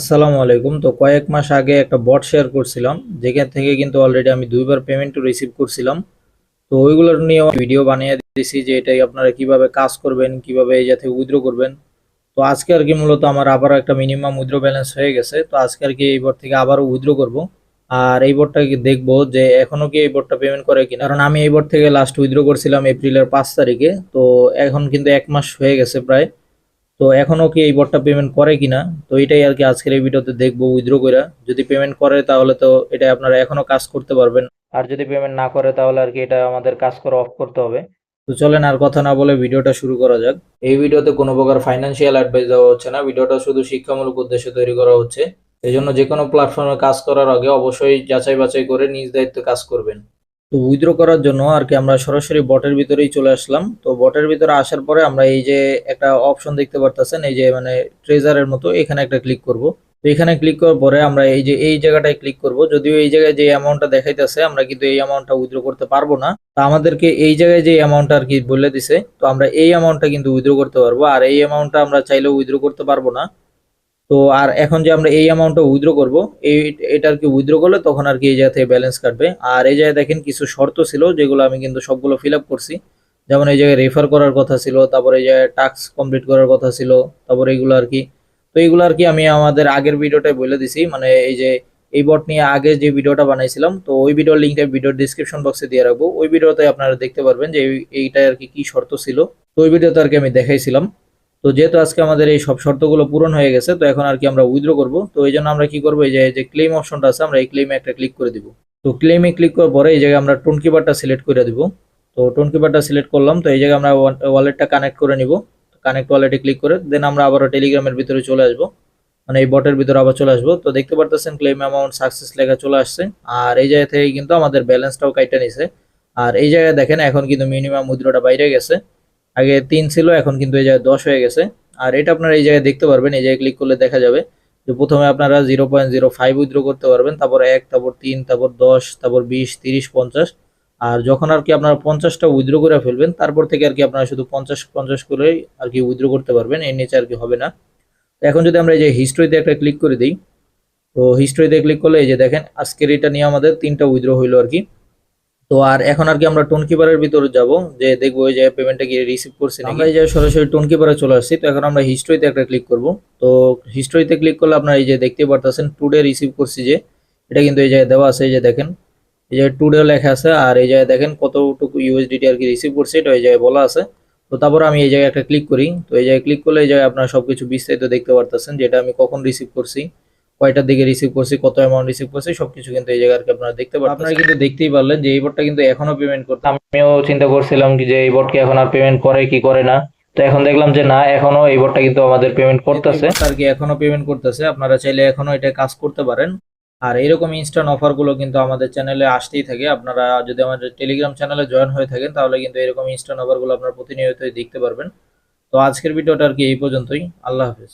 আসসালামু আলাইকুম। তো কয়েক মাস আগে একটা বট শেয়ার করছিলাম, যেখান থেকে কিন্তু অলরেডি আমি দুইবার পেমেন্ট রিসিভ করছিলাম। তো ওইগুলোর নিয়ে ভিডিও বানিয়ে দিয়েছি যে এটাই আপনারা কিভাবে কাজ করবেন, কিভাবে এই জাতীয় উইথড্র করবেন। তো আজকে আর কি মূলত আমার আবারও একটা মিনিমাম উইথড্র ব্যালেন্স হয়ে গেছে। তো আজকে আর কি এই বট থেকে আবারও উইথড্র করব। আর এই বটটা কি দেখবো যে এখনো কি এই বটটা পেমেন্ট করে কিনা, কারণ আমি এই বট থেকে লাস্ট উইথড্র করছিলাম এপ্রিলের 5 তারিখে। তো এখন কিন্তু 1 মাস হয়ে গেছে প্রায়। তো এখনো কি এই বটটা পেমেন্ট করে কিনা, তো এটাই আর কি আজকের এই ভিডিওতে দেখবো উইথড্র কইরা। যদি পেমেন্ট করে তাহলে তো এটা আপনারা এখনো কাজ করতে পারবেন, আর যদি পেমেন্ট না করে তাহলে আর কি এটা আমাদের কাজ করা অফ করতে হবে। তো চলেন আর কথা না বলে ভিডিওটা শুরু করা যাক। এই ভিডিওতে কোনো প্রকার ফাইন্যান্সিয়াল অ্যাডভাইস দেওয়া হচ্ছে না, ভিডিওটা শুধু শিক্ষামূলক উদ্দেশ্যে তৈরি করা হচ্ছে। এই জন্য যে কোনো প্ল্যাটফর্মে কাজ করার আগে অবশ্যই যাচাই বাছাই করে নিজ দায়িত্বে কাজ করবেন। তো উইথড্র করার জন্য আর কি আমরা সরাসরি বটের ভিতরেই চলে আসলাম। তো বটের ভিতরে আসার পরে আমরা এই যে একটা অপশন দেখতে পারতেছেন, এই যে মানে ট্রেজারের মতো, এখানে একটা ক্লিক করব। তো এখানে ক্লিক করার পরে আমরা এই যে এই জায়গাটায় ক্লিক করব। যদিও এই জায়গায় যে অ্যামাউন্টটা দেখাইতেছে আমরা কিন্তু এই অ্যামাউন্টটা উইথড্র করতে পারবো না। তো আমাদেরকে এই জায়গায় যে অ্যামাউন্টটা আর কি বলে দিছে, তো আমরা এই অ্যামাউন্টটা কিন্তু উইথড্র করতে পারবো, আর এই অ্যামাউন্টটা আমরা চাইলেও উইথড্র করতে পারবো না। তো আর এখন যে আমরা এই অ্যামাউন্টটা উইথড্র করব, এই এটা আর কি উইথড্র করলে তখন আর কি এই জায়গা থেকে ব্যালেন্স কাটবে। আর এই জায়গায় দেখেন কিছু শর্ত ছিল, যেগুলো আমি কিন্তু সবগুলো ফিল আপ করছি। যেমন এই জায়গায় রেফার করার কথা ছিল, তারপর এই জায়গায় টাস্ক কমপ্লিট করার কথা ছিল, তারপর এইগুলো আর কি। তো এইগুলো আর কি আমি আমাদের আগের ভিডিওটায় বলে দিছি, মানে এই যে এই বট নিয়ে আগে যে ভিডিওটা বানাইছিলাম, তো ওই ভিডিওর লিঙ্কটা ভিডিওর ডিসক্রিপশন বক্সে দিয়ে রাখবো। ওই ভিডিওতে আপনারা দেখতে পারবেন যে এইটা আর কি কি শর্ত ছিল। তো ওই ভিডিওতে আর কি আমি দেখাইছিলাম। তো যেহেতু আজকে আমাদের এই সব শর্তগুলো পূরণ হয়ে গেছে, তো এখন আর কি আমরা উইথড্র করব। তো এই জন্য আমরা কি করবো, এই যে ক্লেম অপশনটা আছে, আমরা এই ক্লেমে একটা ক্লিক করে দিব। তো ক্লেমে ক্লিক করার পরে এই জায়গায় আমরা টোন কিপারটা সিলেক্ট করে দিব। তো টোন কিপারটা সিলেক্ট করলাম। তো এই জায়গায় আমরা ওয়ালেটটা কানেক্ট করে নিব। কানেক্ট ওয়ালেটে ক্লিক করে দেন আমরা আবারও টেলিগ্রামের ভিতরে চলে আসবো, মানে এই বটের ভিতরে আবার চলে আসবো। তো দেখতে পারতেছেন ক্লেম অ্যামাউন্ট সাকসেস লেখা চলে আসছে। আর এই জায়গা থেকে কিন্তু আমাদের ব্যালেন্সটাও কাইটা নিছে। আর এই জায়গায় দেখেন এখন কিন্তু মিনিমাম উইথড্রটা বাইরে গেছে। আগে 3 ছিল, এখন কিন্তু এই জায়গায় 10 হয়ে গেছে। আর এটা আপনারা এই জায়গায় দেখতে পারবেন, এই জায়গায় ক্লিক করলে দেখা যাবে যে প্রথমে আপনারা 0.05 উইথড্র করতে পারবেন, তারপর 1, তারপর 3, তারপর 10, তারপর 20, 30, 50। আর যখন আর কি আপনারা 50টা উইথড্র করে ফেলবেন, তারপর থেকে আর কি আপনারা শুধু 50 করে আর কি উইথড্র করতে পারবেন, এর নিচে আর কি হবে না। তো এখন যদি আমরা এই যে হিস্ট্রিতে একটা ক্লিক করে দিই, তো হিস্ট্রিতে ক্লিক করলে এই যে দেখেন আজকের এটা নিয়ে আমাদের 3টা উইথড্র হইলো আর কি। তো আর এখন আর কি আমরা টোন কিপারের ভিতরে যাব, যে দেখবো এই যে পেমেন্টটা কি রিসিভ করছে নাকি। আমরা এই যে সরাসরি টোন কিপারে চলে আসছি। তো এখন আমরা হিস্ট্রিতে একটা ক্লিক করব। তো হিস্ট্রিতে ক্লিক করলে আপনারা এই যে দেখতে পারতেছেন টুডে রিসিভ করছি, যে এটা কিন্তু এই জায়গায় দেওয়া আছে। এই যে দেখেন এই যে টুডে লেখা আছে, আর এই জায়গায় দেখেন কতটুকু ইউএসডিটি আর কি রিসিভ করছে, এটা এই জায়গায় বলা আছে। তো তারপর আমি এই জায়গায় একটা ক্লিক করি। তো এই জায়গায় ক্লিক করলে এই জায়গায় আপনারা সবকিছু বিস্তারিত দেখতে পারতেছেন, যেটা আমি কখন রিসিভ করছি, কয়টার দিকে রিসিভ করছি, কত অ্যামাউন্ট রিসিভ করছি, সবকিছু কিন্তু এই জায়গায় আর কি আপনারা দেখতে পারবেন। আপনারা কিন্তু দেখতেই পারলেন যে এই বটটা কিন্তু এখনো পেমেন্ট করতে, আমিও চিন্তা করছিলাম কি যে এই বটকে এখন আর পেমেন্ট করে কি করে না। তো এখন দেখলাম যে না, এখনো এই বটটা কিন্তু আমাদের পেমেন্ট করতেছে আর কি, এখনো পেমেন্ট করতেছে। আপনারা চাইলে এখনো এটা কাজ করতে পারেন। আর এরকম ইনস্ট্যান্ট অফার গুলো কিন্তু আমাদের চ্যানেলে আসতেই থাকে। আপনারা যদি আমাদের টেলিগ্রাম চ্যানেলে জয়েন হয়ে থাকেন, তাহলে কিন্তু এরকম ইনস্ট্যান্ট অফার গুলো আপনারা প্রতিনিয়তই দেখতে পারবেন। তো আজকের ভিডিওটা আর কি এই পর্যন্তই। আল্লাহ হাফেজ।